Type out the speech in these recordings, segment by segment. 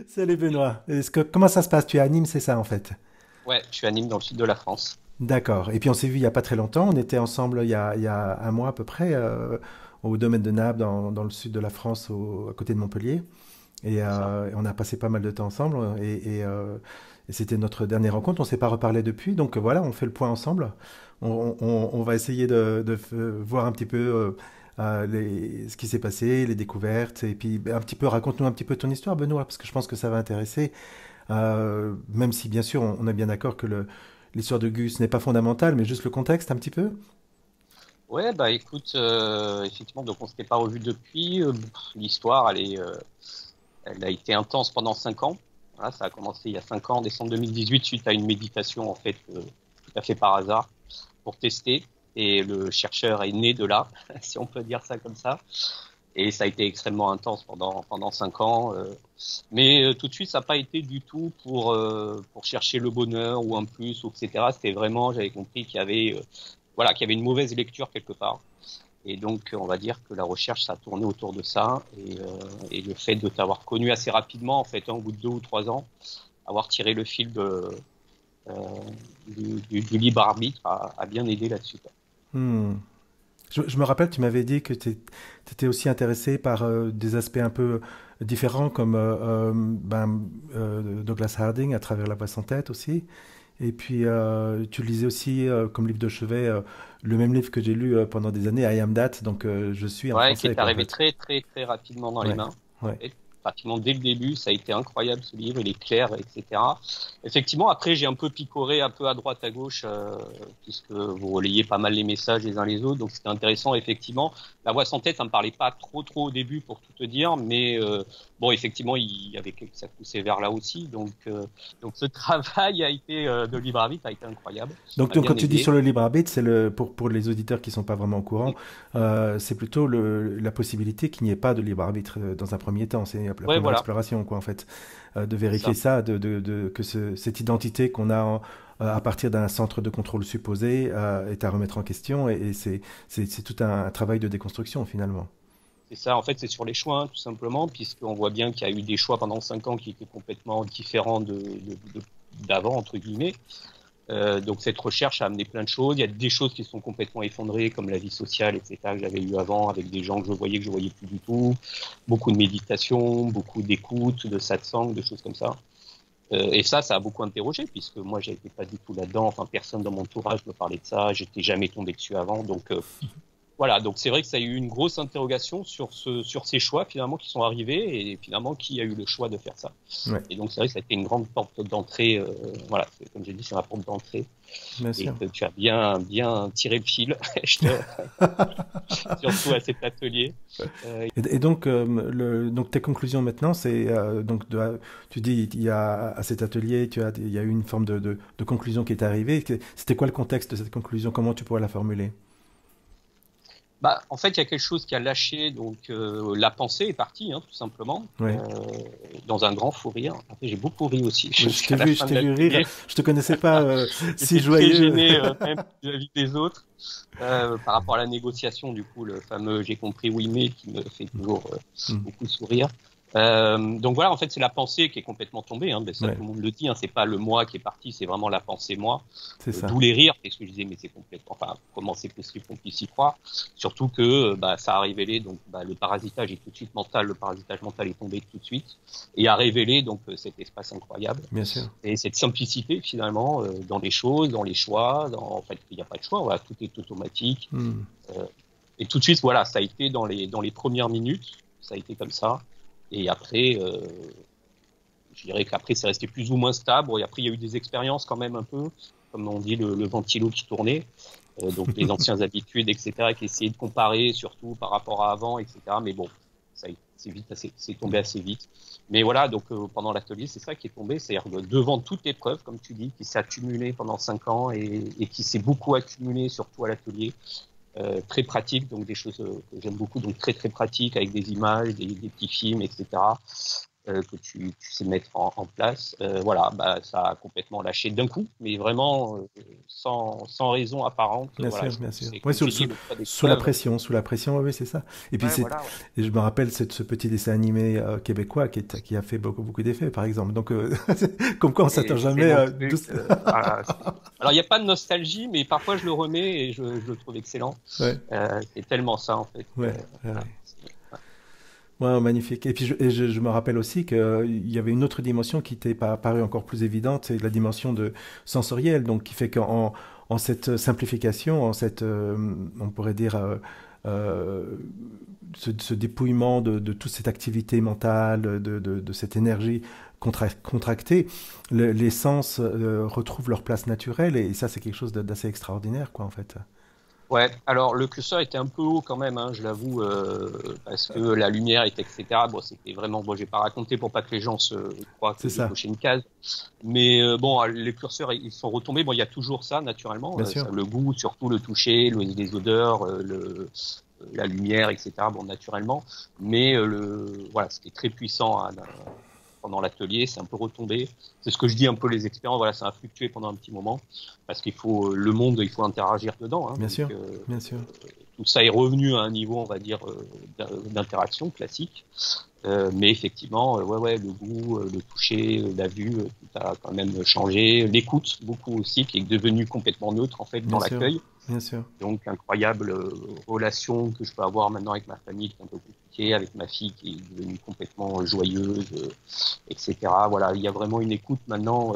Salut Benoît. Comment ça se passe? Tu es à Nîmes, c'est ça en fait? Ouais, je suis à Nîmes dans le sud de la France. D'accord. Et puis on s'est vu il y a pas très longtemps. On était ensemble il y a un mois à peu près au domaine de Naples, dans le sud de la France, à côté de Montpellier. Et C'est ça. on a passé pas mal de temps ensemble. Et c'était notre dernière rencontre. On s'est pas reparlé depuis. Donc voilà, on fait le point ensemble. On va essayer voir un petit peu ce qui s'est passé, les découvertes. Et puis un petit peu, raconte-nous un petit peu ton histoire, Benoît, parce que je pense que ça va intéresser. Même si, bien sûr, on est bien d'accord que l'histoire de Gus n'est pas fondamentale, mais juste le contexte un petit peu. Ouais, bah écoute, effectivement, donc on s'était pas revu depuis. L'histoire, elle a été intense pendant 5 ans. Voilà, ça a commencé il y a 5 ans, en décembre 2018, suite à une méditation en fait, tout à fait par hasard, pour tester. Et le chercheur est né de là, si on peut dire ça comme ça. Et ça a été extrêmement intense pendant 5 ans. Mais tout de suite, ça n'a pas été du tout pour chercher le bonheur ou un plus, ou etc. C'était vraiment, j'avais compris qu'il y avait, voilà, qu'il y avait une mauvaise lecture quelque part. Et donc, on va dire que la recherche, ça a tourné autour de ça. Et le fait de t'avoir connu assez rapidement, en fait, au bout de 2 ou 3 ans, avoir tiré le fil euh, du libre arbitre a bien aidé là-dessus, quoi. Hmm. Je me rappelle, tu m'avais dit que tu étais aussi intéressé par des aspects un peu différents, comme Douglas Harding à travers La Voix sans tête aussi. Et puis, tu lisais aussi comme livre de chevet le même livre que j'ai lu pendant des années, I Am That, donc je suis en Ouais, qui français, est quoi, en arrivé fait. très, très, très rapidement dans les Ouais, mains. En ouais. fait, pratiquement dès le début, ça a été incroyable ce livre, il est clair, etc. Effectivement, après, j'ai un peu picoré un peu à droite, à gauche, puisque vous relayez pas mal les messages les uns les autres, donc c'était intéressant, effectivement. La voix sans tête, ça me parlait pas trop, trop au début, pour tout te dire, mais bon, effectivement, il y avait ça poussait vers là aussi, donc ce travail a été de libre arbitre a été incroyable, Donc, m'a quand bien tu dis aidé. sur le libre arbitre, pour les auditeurs qui sont pas vraiment au courant, c'est plutôt la possibilité qu'il n'y ait pas de libre arbitre dans un premier temps. C'est la Ouais, première voilà, exploration, quoi, en fait. De c'est vérifier ça. ça, que cette identité qu'on a à partir d'un centre de contrôle supposé est à remettre en question. Et c'est tout un travail de déconstruction, finalement. C'est ça, en fait, c'est sur les choix, hein, tout simplement, puisqu'on voit bien qu'il y a eu des choix pendant 5 ans qui étaient complètement différents d'avant, entre guillemets. Donc cette recherche a amené plein de choses. Il y a des choses qui sont complètement effondrées, comme la vie sociale, etc., que j'avais eu avant, avec des gens que je voyais plus du tout. Beaucoup de méditation, beaucoup d'écoute, de satsang, de choses comme ça. Et ça a beaucoup interrogé, puisque moi, j'étais pas du tout là-dedans. Enfin, personne dans mon entourage me parlait de ça. J'étais jamais tombé dessus avant. Donc, voilà, donc c'est vrai que ça a eu une grosse interrogation sur ces choix finalement qui sont arrivés et finalement qui a eu le choix de faire ça. Ouais, Et donc c'est vrai que ça a été une grande porte d'entrée. Voilà, comme j'ai dit, c'est ma porte d'entrée bien et sûr. que tu as bien tiré le fil, surtout à cet atelier. Et donc, donc, tes conclusions maintenant, c'est tu dis il y a à cet atelier, il y a eu une forme de conclusion qui est arrivée. C'était quoi le contexte de cette conclusion? Comment tu pourrais la formuler? Bah, en fait, il y a quelque chose qui a lâché, donc la pensée est partie, hein, tout simplement, Oui. dans un grand fou rire. Après, j'ai beaucoup ri aussi Oui, jusqu'à la je fin de t'ai vu rire. l'atelier. Je te connaissais pas si J'étais très joyeux. gêné même vis-à-vis des autres par rapport à la négociation, du coup, le fameux j'ai compris oui mais qui me fait toujours Hmm. beaucoup sourire. Donc voilà, en fait, c'est la pensée qui est complètement tombée. Hein, mais ça, Ouais, tout le monde le dit. Hein, c'est pas le moi qui est parti, c'est vraiment la pensée moi. c'est ça. D'où les rires, parce que je disais mais c'est complètement. Enfin, comment c'est possible qu'on puisse y croire? Surtout que bah, ça a révélé donc bah, le parasitage est tout de suite mental. Le parasitage mental est tombé tout de suite et a révélé donc cet espace incroyable. Bien sûr. Et cette simplicité, finalement, dans les choses, dans les choix, en fait, il n'y a pas de choix, voilà, tout est automatique. Hmm. Euh, et tout de suite, voilà, ça a été dans les premières minutes, ça a été comme ça. Et après, je dirais qu'après, c'est resté plus ou moins stable. Et après, il y a eu des expériences quand même un peu, comme on dit, le ventilo qui tournait. Donc les anciens habitudes, etc., qui essayaient de comparer, surtout par rapport à avant, etc. Mais bon, c'est tombé assez vite. Mais voilà, donc pendant l'atelier, c'est ça qui est tombé, c'est-à-dire devant toute l'épreuve, comme tu dis, qui s'est accumulée pendant 5 ans et qui s'est beaucoup accumulée, surtout à l'atelier, très pratique, donc des choses que j'aime beaucoup, donc très très pratique avec des images, des petits films, etc. que tu sais mettre en place, voilà, bah, ça a complètement lâché d'un coup, mais vraiment sans raison apparente. Bien Voilà, sûr, bien sûr. c'est Ouais, comme tu dis, le poids des preuves. sous la pression, oui, c'est ça. Et puis Ouais, voilà. Ouais. et je me rappelle ce petit dessin animé québécois qui a fait beaucoup, beaucoup d'effets, par exemple. Donc, comme quoi on s'attend Et jamais excellent d'où truc. Voilà, alors, il n'y a pas de nostalgie, mais parfois je le remets et je le trouve excellent. Ouais, C'est tellement ça, en fait. ouais, ouais. Voilà, Ouais. Ouais, magnifique. Et puis je me rappelle aussi qu'il y avait une autre dimension qui était apparue encore plus évidente, c'est la dimension de sensorielle, donc qui fait en cette simplification, en cette, on pourrait dire, euh, ce dépouillement de toute cette activité mentale, de cette énergie contractée, les sens retrouvent leur place naturelle, et ça c'est quelque chose d'assez extraordinaire, quoi, en fait. ouais, alors le curseur était un peu haut quand même, hein, je l'avoue, parce que la lumière était, etc. Bon, c'était vraiment, bon, j'ai pas raconté pour pas que les gens se croient C'est que j'ai ça, coché une case, mais bon, les curseurs ils sont retombés. Bon, il y a toujours ça naturellement, bien sûr, le goût, surtout le toucher, les odeurs, la lumière, etc. Bon, naturellement, mais voilà, c'était très puissant hein, pendant l'atelier, c'est un peu retombé. C'est ce que je dis un peu les expériences. Voilà, ça a fluctué pendant un petit moment parce qu'il faut le monde, il faut interagir dedans. Hein, bien donc sûr, bien sûr. tout ça est revenu à un niveau, on va dire, d'interaction classique. Mais effectivement, ouais, ouais, le goût, le toucher, la vue, tout a quand même changé. L'écoute, beaucoup aussi, qui est devenue complètement neutre en fait Bien dans sûr, l'accueil. bien sûr. Donc, incroyable relation que je peux avoir maintenant avec ma famille, qui est un peu compliquée, avec ma fille qui est devenue complètement joyeuse, etc. Voilà, il y a vraiment une écoute maintenant.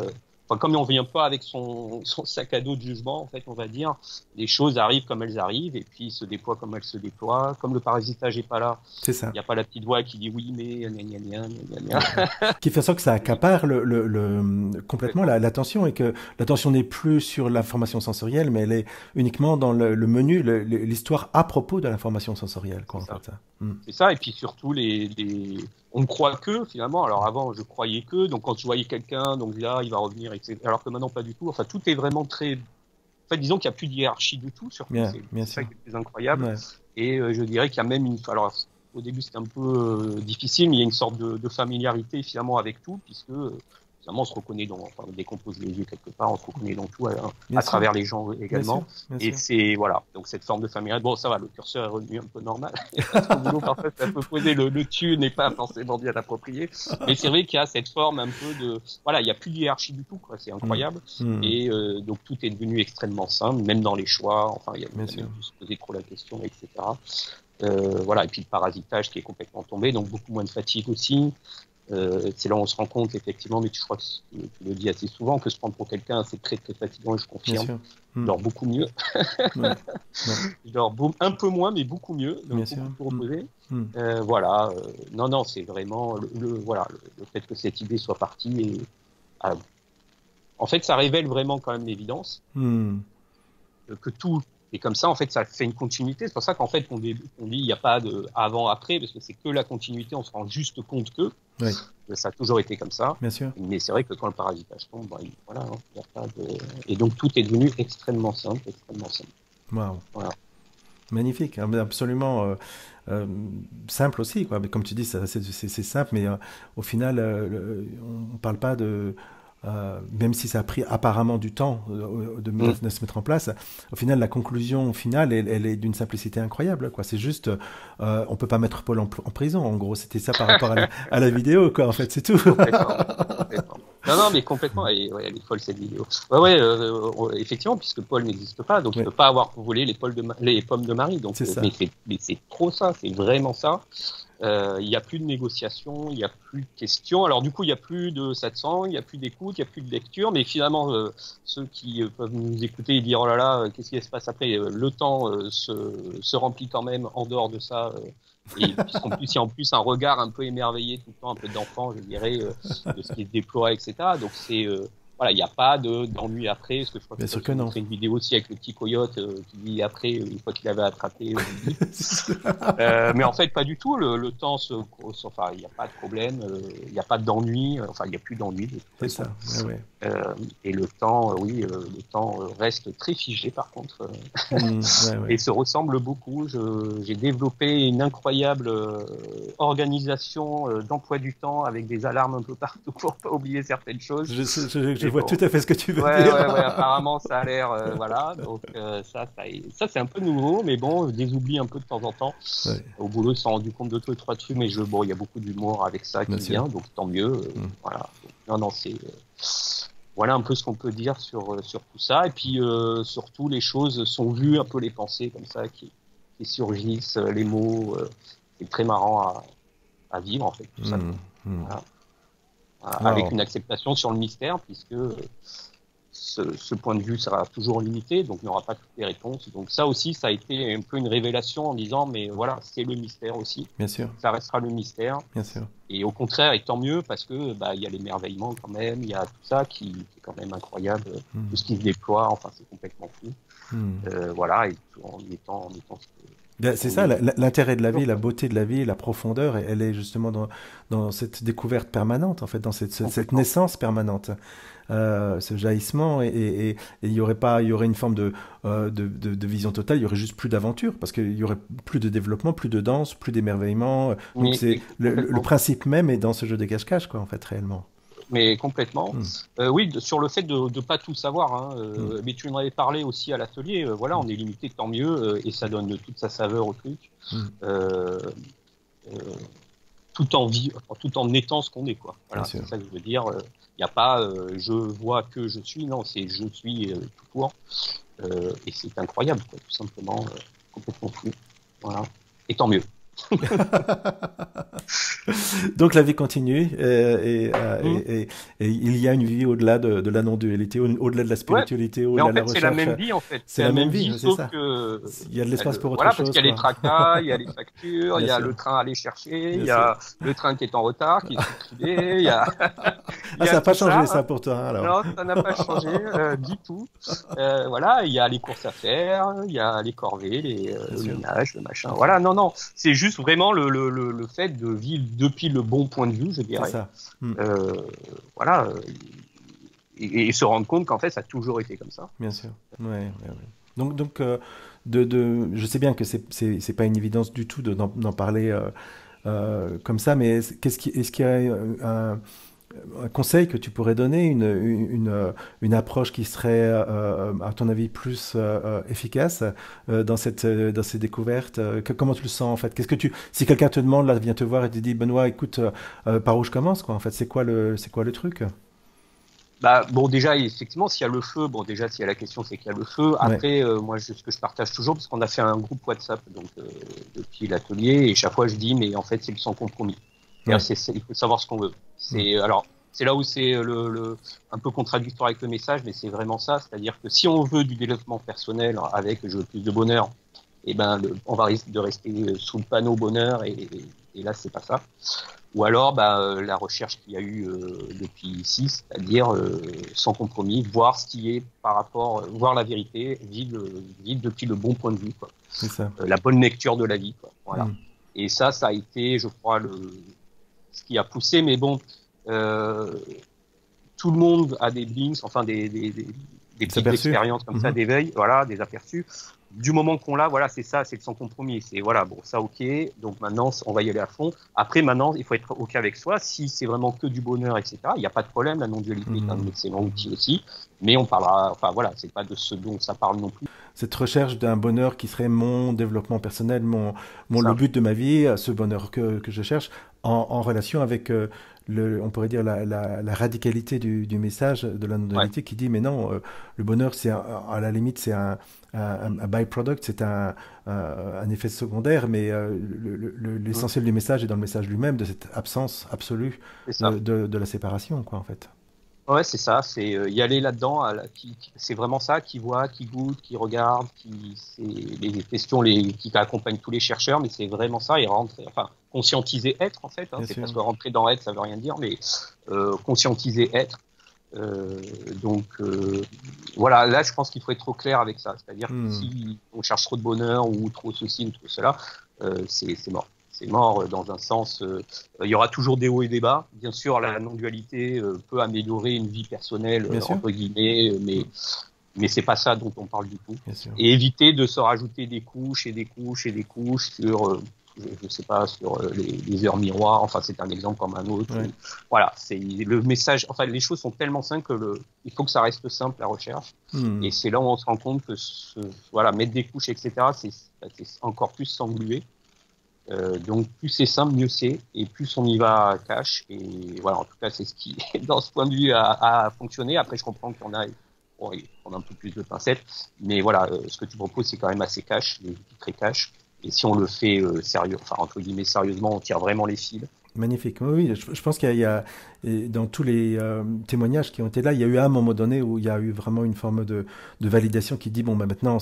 Enfin, comme on vient pas avec son sac à dos de jugement, en fait, on va dire, les choses arrivent comme elles arrivent et puis se déploient comme elles se déploient. Comme le parasitage est pas là, C'est il ça. n'y a pas la petite voix qui dit oui, mais gna gna gna gna gna Ouais, ouais. gna. Qui fait ça que ça accapare complètement Complètement. l'attention et que l'attention n'est plus sur l'information sensorielle, mais elle est uniquement dans le menu, l'histoire à propos de l'information sensorielle, quoi, C'est en ça. fait. Mm. C'est ça, et puis surtout on ne croit que finalement. Alors avant, je croyais que, donc quand je voyais quelqu'un, donc là, il va revenir, etc. Alors que maintenant, pas du tout. Enfin, tout est vraiment très. En fait, disons qu'il n'y a plus de hiérarchie du tout. Surtout, Bien, bien c'est ça sûr. qui est le plus incroyable. Ouais, Et je dirais qu'il y a même une. Alors, au début, c'était un peu difficile, mais il y a une sorte de familiarité finalement avec tout, puisque finalement, on se reconnaît dans. Enfin, dès qu'on pose les yeux quelque part, on se reconnaît dans tout, bien à sûr, travers les gens bien sûr, également. bien Et sûr. c'est voilà, donc cette forme de familiarité. Bon, ça va, le curseur est revenu un peu normal. Parce qu'au boulot, parfois, ça peut poser le tu n'est pas forcément bien approprié. Mais c'est vrai qu'il y a cette forme un peu de, voilà, il n'y a plus de hiérarchie du tout, quoi. C'est Mm. incroyable. Mm. Et donc tout est devenu extrêmement simple, même dans les choix. Enfin, il Bien y a sûr. même plus se poser trop la question, etc. Voilà, et puis le parasitage qui est complètement tombé, donc beaucoup moins de fatigue aussi. C'est là où on se rend compte effectivement, mais je crois que tu le dis assez souvent, que se prendre pour quelqu'un, c'est très très fatigant et je Bien confirme. sûr. Je Mm. dors beaucoup mieux. Ouais, ouais, Je dors un peu moins, mais beaucoup mieux, donc bien sûr. beaucoup plus Mm. reposé. Mm. Voilà, non, non, c'est vraiment voilà, le fait que cette idée soit partie. Et, ah, en fait, ça révèle vraiment quand même l'évidence Mm. que tout est comme ça. En fait, ça fait une continuité. C'est pour ça qu'en fait, on dit il n'y a pas de avant-après, parce que c'est que la continuité. On se rend juste compte que Oui, ça a toujours été comme ça. bien sûr. Mais c'est vrai que quand le parasitage tombe, bah, voilà, hein, il y a pas de... Et donc tout est devenu extrêmement simple, extrêmement simple. Waouh. Voilà. Magnifique, hein, absolument euh, simple aussi, quoi. Mais comme tu dis, c'est simple, mais au final, on ne parle pas de. Même si ça a pris apparemment du temps Mm. de se mettre en place, au final, la conclusion finale, elle est d'une simplicité incroyable, quoi. C'est juste, on peut pas mettre Paul en prison, en gros. C'était ça par rapport à la vidéo, quoi. En fait, c'est tout. Complètement. Complètement. Non, non, mais complètement. Et, ouais, elle est folle cette vidéo. Ouais, ouais, effectivement, puisque Paul n'existe pas, donc il Ouais, peut pas avoir volé les pommes de Marie. Donc, c'est ça. mais c'est trop ça, c'est vraiment ça. Il n'y a plus de négociation, il n'y a plus de questions. Alors du coup, il n'y a plus de satsang, il n'y a plus d'écoute, il n'y a plus de lecture. Mais finalement, ceux qui peuvent nous écouter et dire oh là là, qu'est-ce qui se passe après le temps se remplit quand même en dehors de ça. Et puisqu'en plus, il y a en plus un regard un peu émerveillé tout le temps, un peu d'enfant, je dirais, de ce qui se déploie, etc. Donc voilà, il n'y a pas d'ennui après, parce que je crois que Bien sûr que j'ai non. montré une vidéo aussi avec le petit coyote qui dit après, une fois qu'il avait attrapé. Mais en fait, pas du tout. Le temps enfin, il n'y a pas de problème, il n'y a pas d'ennui, enfin, il n'y a plus d'ennui de toute C'est façon. ça, ouais, ouais. Et le temps, oui, le temps reste très figé par contre, Ouais, et ouais. se ressemble beaucoup. J'ai développé une incroyable organisation d'emploi du temps avec des alarmes un peu partout pour pas oublier certaines choses. Je Mais vois bon, tout à fait ce que tu veux ouais, dire. ouais, ouais. Apparemment, ça a l'air, voilà. Donc ça c'est un peu nouveau, mais bon, je les oublie un peu de temps en temps. Ouais, Au boulot, ils se sont rendus compte de 2, 3 trucs, mais bon, il y a beaucoup d'humour avec ça bien qui sûr. vient, donc tant mieux. Mm. Voilà. Non, non, c'est voilà un peu ce qu'on peut dire sur tout ça. Et puis surtout, les choses sont vues, un peu les pensées comme ça qui surgissent, les mots. C'est très marrant à vivre en fait, tout Mm. simplement. Mm. Voilà. Voilà. Avec Wow. une acceptation sur le mystère, puisque ce point de vue sera toujours limité, donc il n'y aura pas toutes les réponses. Donc ça aussi, ça a été un peu une révélation en disant, mais voilà, c'est le mystère aussi. Bien sûr, Ça restera le mystère. bien sûr. Et au contraire, et tant mieux, parce que bah il y a l'émerveillement quand même, il y a tout ça qui est quand même incroyable, tout Mm. ce qui se déploie, enfin c'est complètement fou. Mm. Voilà, et tout en étant Ben, ce c'est qu'on ça, est. l'intérêt de la vie, la beauté de la vie, la profondeur, elle est justement dans cette découverte permanente, en fait, dans cette Complètement. naissance permanente, ce jaillissement, et il y aurait pas, il y aurait une forme de vision totale, il y aurait juste plus d'aventure, parce qu'il y aurait plus de développement, plus de danse, plus d'émerveillement. Donc Mais c'est le complètement. principe même est dans ce jeu de cache-cache, quoi, en fait, réellement. Mais complètement. Mm. Oui, sur le fait de pas tout savoir. Hein, Mm. mais tu en avais parlé aussi à l'atelier. Voilà, Mm. on est limité, tant mieux, et ça donne toute sa saveur au truc, Mm. euh, euh, tout en étant ce qu'on est, quoi. Bien Voilà, sûr. c'est ça que je veux dire. Il n'y a pas, je vois que je suis. Non, c'est je suis tout court. Et c'est incroyable, quoi, tout simplement, complètement fou. Voilà. Et tant mieux. Donc la vie continue Mm. et il y a une vie au-delà de la non-dualité, au-delà de la Ouais, spiritualité, mais au-delà en de la fait, c'est la recherche. même vie, en fait. C'est C'est la la même même vie, vie, c'est sauf ça. que, Il y a de l'espace pour autre voilà, parce chose, qu'il y a les quoi. tracas, il y a les factures, il Bien y a sûr, le train à aller chercher, il bien y sûr. a le train qui est en retard, qui est supprimé, il y a, il Ah, y ça a n'a pas tout changé ça, ça hein. pour toi, hein, alors. Non, ça n'a pas changé, du tout. Voilà, il y a les courses à faire, il y a les corvées, Bien le sûr, ménage, le machin. bien sûr. Voilà, non, non. C'est juste vraiment le fait de vivre depuis le bon point de vue, je C'est dirais. ça. Hmm, Euh, voilà. Et se rendre compte qu'en fait, ça a toujours été comme ça. bien sûr. Ouais, ouais, ouais. Donc je sais bien que c'est pas une évidence du tout d'en parler comme ça, mais est-ce qu'il y a un conseil que tu pourrais donner, une approche qui serait, à ton avis, plus efficace dans ces découvertes comment tu le sens en fait? Si quelqu'un te demande, là, vient te voir et te dit, Benoît, écoute, par où je commence, quoi, en fait, c'est quoi le truc? Bah, bon, déjà, effectivement, s'il y a le feu, bon, déjà, s'il y a la question, c'est qu'il y a le feu. Ouais, Après, moi, ce que je partage toujours, parce qu'on a fait un groupe WhatsApp, donc, depuis l'atelier, et chaque fois, je dis, mais en fait, c'est le sans compromis. ouais. Il faut savoir ce qu'on veut. Hmm. Alors, c'est là où c'est un peu contradictoire avec le message, mais c'est vraiment ça. C'est-à-dire que si on veut du développement personnel avec je veux plus de bonheur, eh ben, on va risquer de rester sous le panneau bonheur, et là, c'est pas ça. Ou alors, bah, la recherche qu'il y a eu depuis ici, c'est-à-dire sans compromis, voir ce qui est par rapport, voir la vérité, vivre depuis le bon point de vue, quoi. C'est ça. La bonne lecture de la vie, quoi. Voilà. Hmm. Et ça a été, je crois, ce qui a poussé. Mais bon, euh, tout le monde a des blinks, enfin des C'est petites aperçu. expériences comme ça Mhm. d'éveil, voilà, des aperçus. Du moment qu'on l'a, voilà, c'est ça, c'est le sans compromis. C'est voilà, bon, ça ok. Donc maintenant, on va y aller à fond. Après, maintenant, il faut être ok avec soi. Si c'est vraiment que du bonheur, etc., il n'y a pas de problème. La non-dualité est un Mhm. excellent outil aussi. Mais on parlera, enfin voilà, c'est pas de ce dont ça parle non plus. Cette recherche d'un bonheur qui serait mon développement personnel, le Ça, but de ma vie, ce bonheur que je cherche, en relation avec, on pourrait dire, la radicalité du message de la ouais, non-dualité qui dit, mais non, le bonheur, à la limite, c'est un byproduct, c'est un effet secondaire, mais mm, l'essentiel du message est dans le message lui-même, de cette absence absolue c'est ça. de la séparation, quoi, en fait. Ouais, c'est ça, c'est y aller là-dedans, c'est vraiment ça, qui voit, qui goûte, qui regarde, c'est les questions qui accompagnent tous les chercheurs, mais c'est vraiment ça, et rentrer, enfin, conscientiser être, en fait, hein, Bien c'est sûr. parce que rentrer dans être, ça veut rien dire, mais conscientiser être, Euh, donc voilà, là je pense qu'il faut être trop clair avec ça. C'est-à-dire que si on cherche trop de bonheur ou trop ceci ou trop cela, c'est mort. C'est mort dans un sens. Il y aura toujours des hauts et des bas. Bien sûr, la non-dualité peut améliorer une vie personnelle Bien sûr. entre guillemets, mais c'est pas ça dont on parle du tout. Bien sûr. Et éviter de se rajouter des couches et des couches et des couches sur, je sais pas, sur les heures miroirs. Enfin, c'est un exemple comme un autre. Ouais. Voilà, c'est le message. Enfin, les choses sont tellement simples que il faut que ça reste simple la recherche. Et c'est là où on se rend compte que voilà, mettre des couches, etc. C'est encore plus s'engluer. Donc plus c'est simple, mieux c'est, et plus on y va à cash. Et voilà, en tout cas, c'est ce qui, dans ce point de vue, a fonctionné. Après, je comprends qu'il y en a, bon, il faut prendre un peu plus de pincettes, mais voilà, ce que tu proposes, c'est quand même assez cash, des outils très cash. Et si on le fait sérieux, enfin entre guillemets sérieusement, on tire vraiment les fils. Magnifique. Oui, oui, je pense qu'il y a, et dans tous les témoignages qui ont été là, il y a eu un moment donné où il y a eu vraiment une forme de validation qui dit, bon, bah, maintenant,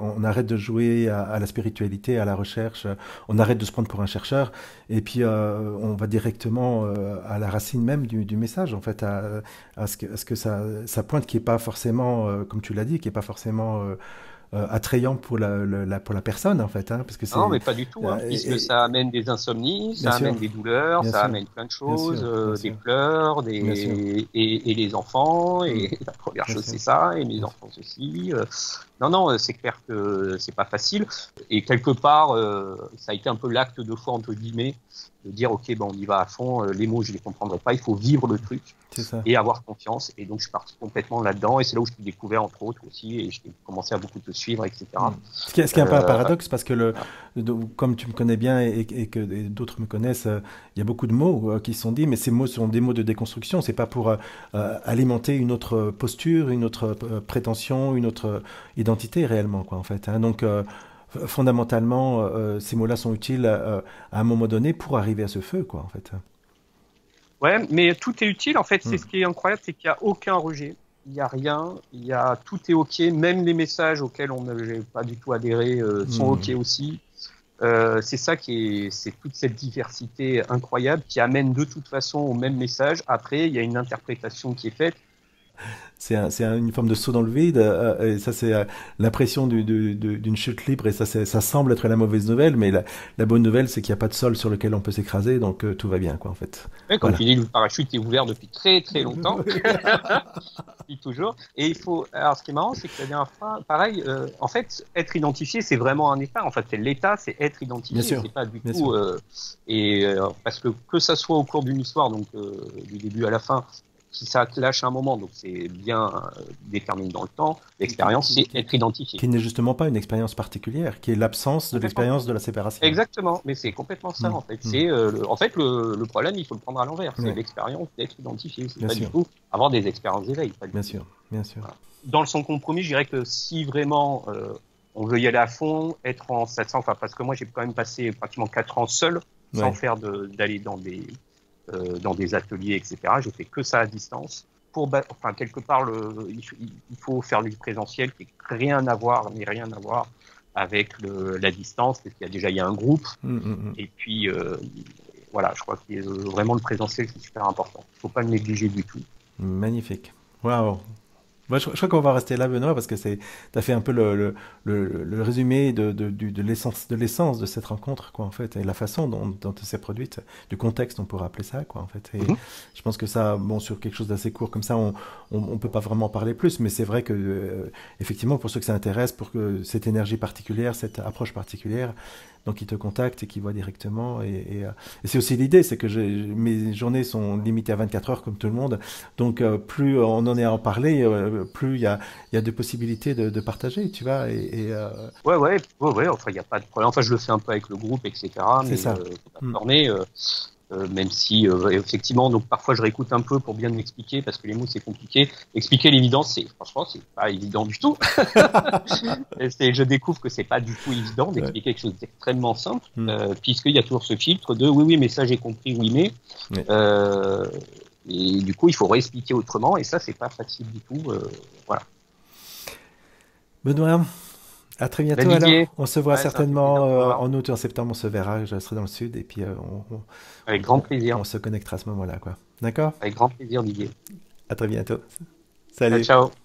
on arrête de jouer à la spiritualité, à la recherche, on arrête de se prendre pour un chercheur, et puis on va directement à la racine même du message, en fait, à ce que ça pointe, qui est pas forcément, comme tu l'as dit, qui est pas forcément attrayant pour la personne, en fait, hein, parce que Non, c'est... mais pas du tout, hein, puisque et- ça amène des insomnies, bien ça sûr, amène des douleurs, bien ça sûr, amène plein de bien choses, sûr, bien des sûr, pleurs, bien sûr. et les enfants, Hmm. et la première Bien chose sûr, c'est ça, et mes bien sûr. enfants aussi. Non, non, c'est clair que c'est pas facile. Et quelque part, ça a été un peu l'acte de foi entre guillemets, de dire ok, bon, on y va à fond. Les mots, je les comprendrai pas, il faut vivre le truc C'est ça. et avoir confiance. Et donc, je suis parti complètement là-dedans, et c'est là où je t'ai découvert entre autres aussi, et j'ai commencé à beaucoup te suivre, Hmm. etc. Ce qui est un peu un Euh, paradoxe, parce que comme tu me connais bien et que d'autres me connaissent, il y a beaucoup de mots qui sont dits, mais ces mots sont des mots de déconstruction. C'est pas pour alimenter une autre posture, une autre prétention, une autre identité réellement, quoi, en fait, hein. Donc, fondamentalement, ces mots-là sont utiles à un moment donné pour arriver à ce feu, quoi, en fait. Ouais, mais tout est utile en fait. C'est Hmm. ce qui est incroyable, c'est qu'il n'y a aucun rejet, il n'y a rien, tout est ok. Même les messages auxquels on n'avait pas du tout adhéré sont ok Hmm. aussi. C'est ça c'est toute cette diversité incroyable qui amène de toute façon au même message. Après, il y a une interprétation qui est faite. Une forme de saut dans le vide, et ça c'est l'impression d'une chute libre, et ça semble être la mauvaise nouvelle, mais la bonne nouvelle c'est qu'il n'y a pas de sol sur lequel on peut s'écraser, donc tout va bien, quoi, en fait. Ouais, comme Voilà. tu dis, le parachute est ouvert depuis très très longtemps, depuis toujours. Et il faut. Alors, ce qui est marrant, c'est que la dernière fois, pareil, en fait, être identifié, c'est vraiment un état. En fait, c'est l'état, c'est être Bien identifié. sûr, C'est pas du bien tout. sûr. Parce que ça soit au cours d'une histoire, donc du début à la fin, si ça te lâche un moment, donc c'est bien déterminé dans le temps. Qui, L'expérience, qui, c'est qui, être qui- identifié. qui n'est justement pas une expérience particulière, qui est l'absence de Complètement. l'expérience de la séparation. Exactement, mais c'est complètement ça Hmm, en fait. hmm. C'est en fait le problème, il faut le prendre à l'envers. C'est Ouais, l'expérience d'être identifié. C'est bien pas du sûr, tout avoir des expériences d'éveil, pas du bien tout. sûr, bien sûr. Voilà. Dans le son compromis, je dirais que si vraiment on veut y aller à fond, être en 700, enfin parce que moi j'ai quand même passé pratiquement 4 ans seul, sans Ouais. faire d'aller dans des ateliers, etc. J'ai fait que ça à distance. Enfin quelque part, il faut faire du présentiel qui n'a rien à voir, ni rien à voir avec la distance, parce qu'il y a déjà il y a un groupe. Hmm, hmm, hmm. Et puis, voilà, je crois que vraiment le présentiel, c'est super important. Il ne faut pas le négliger du tout. Magnifique. Waouh. Moi, je crois qu'on va rester là, Benoît, parce que t'as fait un peu le résumé de l'essence de cette rencontre, quoi, en fait, et la façon dont elle s'est produite, du contexte, on pourrait appeler ça, quoi, en fait. Et Mhm. je pense que ça, bon, sur quelque chose d'assez court comme ça, on peut pas vraiment en parler plus, mais c'est vrai que, effectivement, pour ceux que ça intéresse, pour que cette énergie particulière, cette approche particulière, donc ils te contactent et qu'ils voient directement. Et c'est aussi l'idée, c'est que mes journées sont limitées à 24 heures, comme tout le monde. Donc, plus on en est à en parler, plus il y a de possibilités de partager, tu vois. Ouais, ouais, ouais, ouais, enfin, il n'y a pas de problème. Enfin, je le fais un peu avec le groupe, etc. C'est Mais ça. faut pas se Mm. borner, même si, effectivement, donc parfois je réécoute un peu pour bien m'expliquer, parce que les mots, c'est compliqué. Expliquer l'évidence, franchement, c'est pas évident du tout. Je découvre que c'est pas du tout évident Ouais. d'expliquer quelque chose d'extrêmement simple, Mm. puisqu'il y a toujours ce filtre de oui, oui, mais ça j'ai compris, oui, mais. Ouais. Euh, et du coup, il faut réexpliquer autrement, et ça, c'est pas facile du tout. Voilà. Benoît, à très Ben bientôt Didier, alors. On se voit ouais, ça fait plaisir certainement de te revoir. en août ou en septembre, on se verra, je serai dans le sud, et puis Avec grand on plaisir. se connectera à ce moment-là, quoi. D'accord? Avec grand plaisir, Didier. À très bientôt. Ciao, Salut. ciao.